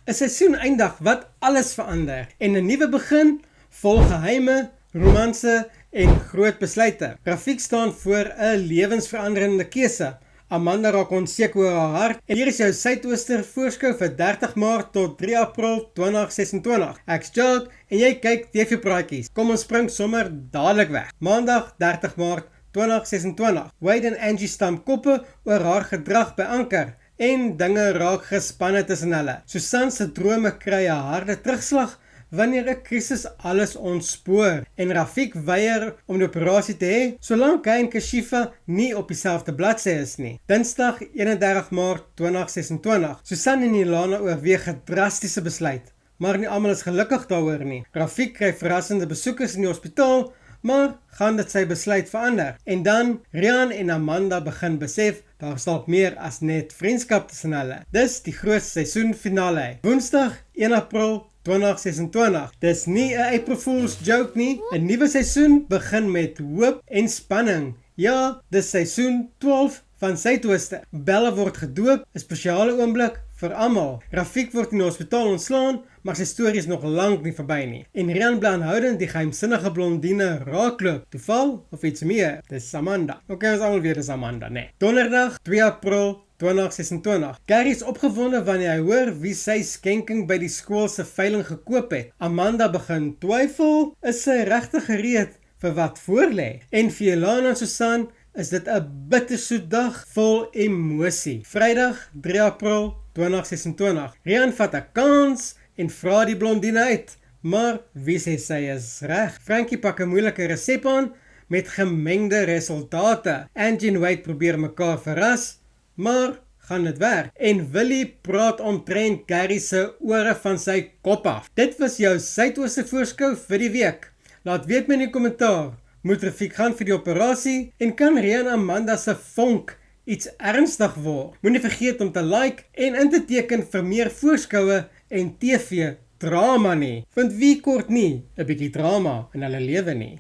'n seisoeneindig wat alles verander en 'n nuwe begin vol geheime, romanse en groot besluite. Rafiq staan voor 'n lewensveranderende keuse. Amanda raak onseker oor haar hart en hier is jou Suidooster voorskou vir 30 Maart tot 3 April 2026. Ek's Jacques en jy kyk TV Praatjies. Kom ons spring sommer dadelik weg. Maandag 30 Maart 2026. Wade en Angie stamp koppe oor haar gedrag by Anker en dinge raak gespanne tussen hulle. Susan se drome kry 'n harde terugslag wanneer 'n krisis alles ontspoor en Rafiq weier om die operasie te hê solank hy en Kashifa nie op dieselfde bladsy is nie. Dinsdag 31 Maart 2026. Susan en Ilana oorweeg 'n drastiese besluit, maar nie almal is gelukkig daaroor nie. Rafiq kry verrassende besoekers in die hospitaal, maar gaan dit sy besluit verander? En dan Rian en Amanda begin besef daar dalk meer as net vriendskap tussen hulle. Dis die groot seisoenfinale. Woensdag 1 April 2026. Dis nie 'n April Fool's joke nie. 'n Nuwe seisoen begin met hoop en spanning. Ja, dis seisoen 12 van Suidooster. Bella word gedoop, 'n spesiale oomblik vir almal. Rafiq word in die hospitaal ontslaan, maar sy storie is nog lank nie verby nie. En Rian bly aanhoudend die geheimsinnige blondine raakloop. Toeval of iets meer? Dis Amanda. Okay, ons almal weet dis Amanda, nee. Donderdag 2 April 2026. Gary is opgewonde wanneer hy hoor wie sy skenking by die skool se veiling gekoop het. Amanda begin twyfel, is sy regtig gereed vir wat voorlê? En vir Ilana en Susan is dit 'n bittersoet dag vol emosie. Vrydag 3 April 2026. Rian vat 'n kans en vra die blondine uit, maar wie sê sy is reg? Frankie pak 'n moeilike resep aan met gemengde resultate. Angie en Wade probeer mekaar verras, maar gaan dit werk? En Willie praat omtrent Gary se ore van sy kop af. Dit was jou Suidooster voorskou vir die week. Laat weet my in die kommentaar, moet Rafiq gaan vir die operasie en kan Rian Amanda se vonk iets ernstig word? Moenie vergeet om te like en in te teken vir meer voorskoue en TV drama nie. Want wie kort nie 'n bietjie drama in hulle lewe nie?